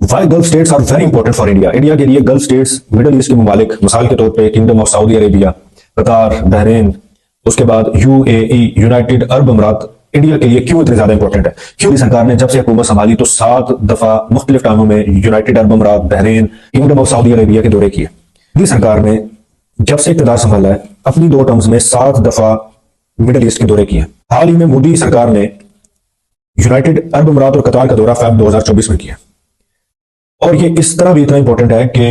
Y Gulf states are very important for India. India के लिए gulf states middle east के ममालिक, मिसाल के तौर पे किंगडम ऑफ सऊदी अरेबिया, कतार, बहरीन, उसके बाद यूएई, यूनाइटेड अरब अमीरात इंडिया के लिए क्यों इतने ज्यादा इंपॉर्टेंट है? क्योंकि सरकार ने जब से हुकूमत संभाली तो 7 दफा मुख्तलिफ टाइमों में यूनाइटेड अरब अमीरात, Bahrain, kingdom of Saudi Arabia के दौरे किए। मोदी सरकार ने जब से इक़्तिदार संभाला है अपनी 2 टर्म्स में 7 दफा मिडिल ईस्ट के दौरे किए। हाल ही में मोदी सरकार ने यूनाइटेड अरब अमीरात और कतार का दौरा फेब 2024 में किया। और ये इस तरह भी इतना इंपॉर्टेंट है कि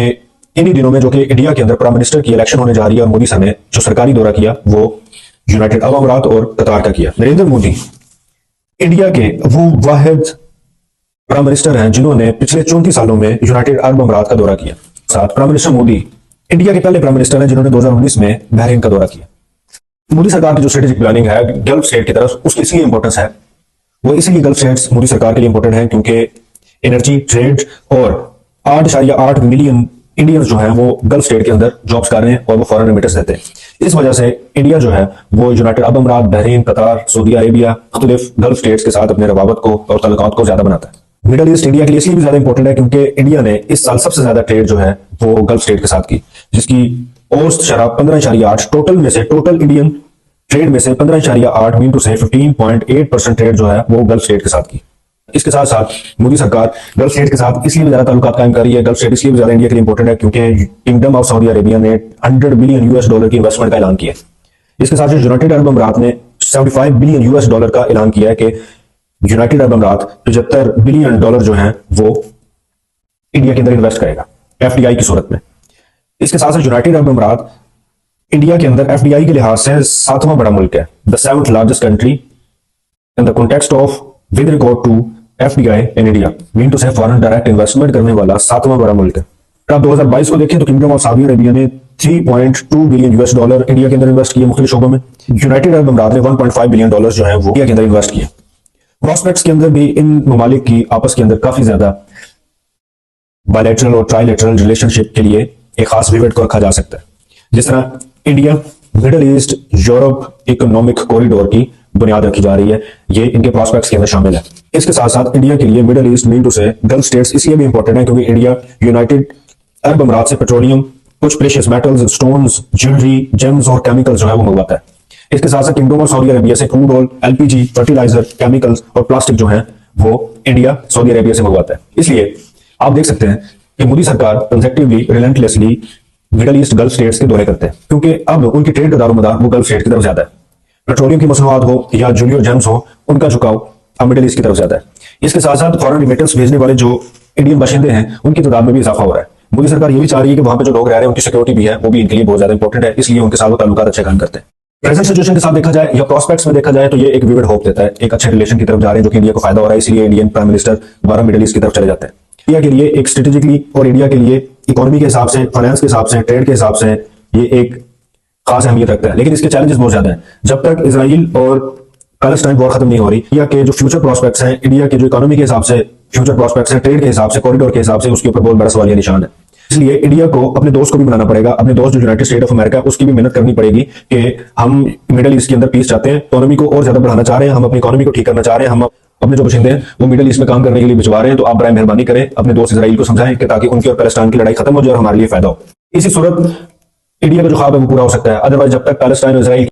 इन्हीं दिनों में जो कि इंडिया के अंदर प्राइम मिनिस्टर की इलेक्शन होने जा रही है और मोदी सर ने जो सरकारी दौरा किया वो यूनाइटेड अरब अमीरात और कतार का किया। नरेंद्र मोदी इंडिया के वो वाहिद प्राइम मिनिस्टर हैं जिन्होंने पिछले 34 सालों में यूनाइटेड अरब अमीरात का दौरा किया। साथ प्राइम मिनिस्टर मोदी इंडिया के पहले प्राइम मिनिस्टर हैं जिन्होंने 2019 में बहरीन का दौरा किया। मोदी सरकार की जो स्ट्रेटेजिक प्लानिंग है गल्फ स्टेट की तरफ, उसकी इसलिए इंपॉर्टेंस है, वो इसलिए गल्फ स्टेट्स मोदी सरकार के लिए इंपॉर्टेंट है क्योंकि एनर्जी, ट्रेड और 8.8 मिलियन इंडियंस जो हैं वो गल्फ स्टेट के अंदर जॉब्स कर रहे हैं और वो फॉरेन रेमिटेंस देते हैं। इस वजह से इंडिया जो है वो यूनाइटेड अरब अमीरात, बहरीन, कतार, सऊदी अरेबिया, मुख्तलिफ गल्फ स्टेट्स के साथ अपने रवाबत को और तल्लुकात को ज्यादा बनाता है। मिडिल ईस्ट इंडिया के लिए इसलिए भी ज्यादा इंपॉर्टेंट है क्योंकि इंडिया ने इस साल सबसे ज्यादा ट्रेड जो है वो गल्फ स्टेट के साथ की, जिसकी औसत शरह 15.8 टोटल इंडियन ट्रेड में से 15.8 मीन टू से 15.8% ट्रेड जो है वो गल्फ स्टेट के साथ की। इसके साथ साथ मोदी सरकार गल्फ स्टेट के साथ इसलिए ज्यादा ताल्लुकात कायम कर रही है, गल्फ स्टेट इसलिए ज्यादा इंडिया के लिए इंपॉर्टेंट है क्योंकि किंगडम ऑफ सऊदी अरेबिया ने $100 बिलियन की इन्वेस्टमेंट का ऐलान किया। इसके साथ यूनाइटेड अरब अमीरात ने $75 बिलियन का ऐलान किया है कि यूनाइटेड अरब अमीरात $75 बिलियन जो है वो इंडिया के अंदर इन्वेस्ट करेगा एफडीआई की सूरत में। इसके साथ साथ यूनाइटेड अरब अमीरात इंडिया के अंदर एफडीआई के लिहाज से 7वां बड़ा मुल्क है, the 7th largest country in the context of with regard to FDI in India, mean to say foreign direct investment करने वाला 7वां बड़ा मुल्क है। अब 2022 को देखें तो किंगडम ऑफ सऊदी अरेबिया ने $3.2 बिलियन इंडिया के अंदर इन्वेस्ट किए मुख्तलिफ शोबों में। यूनाइटेड अरब अमीरात ने $1.5 बिलियन जो है वो इंडिया के अंदर इन्वेस्ट किए। प्रोस्पेक्ट्स के अंदर भी इन ममालिक की आपस के अंदर काफी ज्यादा बायलैटरल और ट्राइलैटरल रिलेशनशिप के लिए एक खास विवेट को रखा जा सकता है। जिस तरह India middle east Europe economic corridor की बुनियाद रखी जा रही है, ये इनके प्रोस्पेक्ट्स के अंदर शामिल है। इसके साथ साथ इंडिया के लिए मिडिल ईस्ट मीन टू से गल्फ स्टेट्स इसलिए भी इंपॉर्टेंट है क्योंकि इंडिया यूनाइटेड अरब अमीरात से पेट्रोलियम, कुछ precious metals, stones, jewellery, gems और केमिकल्स जो है वो मंगवाता है। इसके साथ साथ किंगडम ऑफ सऊदी अरेबिया से crude oil, LPG, fertiliser, chemicals और प्लास्टिक जो है वो इंडिया सऊदी अरेबिया से मंगवाता है। इसलिए आप देख सकते हैं कि मोदी सरकार consecutively, relentlessly middle east gulf states के दौरे करते हैं क्योंकि अब उनकी ट्रेड का दारोमदार वो गल्फ स्टेट की तरफ ज्यादा है। पेट्रोलियम की मसनूआत हो या ज्वेलरी और जेम्स हो, उनका झुकाव अब मिडिल ईस्ट की तरफ ज्यादा है। इसके साथ साथ फॉरेन रिमिटेंस भेजने वाले जो इंडियन बाशिंदे हैं उनकी तादाद में भी इजाफा हो रहा है। मोदी सरकार ये भी चाह रही है कि वहां पे जो लोग रह रहे हैं उनकी सिक्योरिटी भी है, वो भी इनके लिए बहुत ज्यादा इंपॉर्टेंट है, इसलिए उनके साथ वो ताल्लुकात अच्छे काम करते हैं। प्रेजेंट सिचुएशन के साथ देखा जाए या प्रोस्पेक्ट्स में देखा जाए तो ये एक विविड होप देता है, एक अच्छे रिलेशन की तरफ जा रहे हैं जो कि इंडिया को फायदा हो रहा है, इसलिए इंडियन प्राइम मिनिस्टर दोबारा मिडिल ईस्ट की तरफ चले जाते हैं। इंडिया के लिए एक स्ट्रेटेजिकली और इंडिया के लिए इकोनॉमी के हिसाब से, फाइनेंस के हिसाब से, ट्रेड के हिसाब से ये एक खास अहमियत रखता है। लेकिन इसके चैलेंजेस बहुत ज्यादा हैं। जब तक इजराइल और पैलेस्टाइन वॉर खत्म नहीं हो रही, इंडिया के जो फ्यूचर प्रोस्पेक्ट्स हैं, इंडिया के जो इकोनॉमी के हिसाब से फ्यूचर प्रोस्पेक्ट्स हैं, ट्रेड के हिसाब से, कॉरिडोर के हिसाब से, उसके ऊपर बहुत बड़ा सवालिया निशान है। इसलिए इंडिया को अपने दोस्त को भी बनाना पड़ेगा, अपने दोस्त जो यूनाइटेड स्टेट ऑफ अमेरिका उसकी भी मेहनत करनी पड़ेगी कि हम मिडिल ईस्ट के अंदर पीस चाहते हैं, इकोनॉमी को और ज्यादा बढ़ाना चाह रहे हैं, हम अपनी इकोनॉमी को ठीक करना चाह रहे हैं, हम अपने जो बशिंदे हैं वो मिडिल ईस्ट में काम करने के लिए भिजवा रहे हैं। तो आप बराए मेहरबानी करें अपने दोस्त इजराइल को समझाएं कि ताकि उनकी और पैलेस्टाइन की लड़ाई खत्म हो जाए और हमारे लिए फायदा हो। इसी सूरत इंडिया का जो ख्वाब है वो पूरा हो सकता है। अदरवाइज जब तक पैलेस्टाइन और इजराइल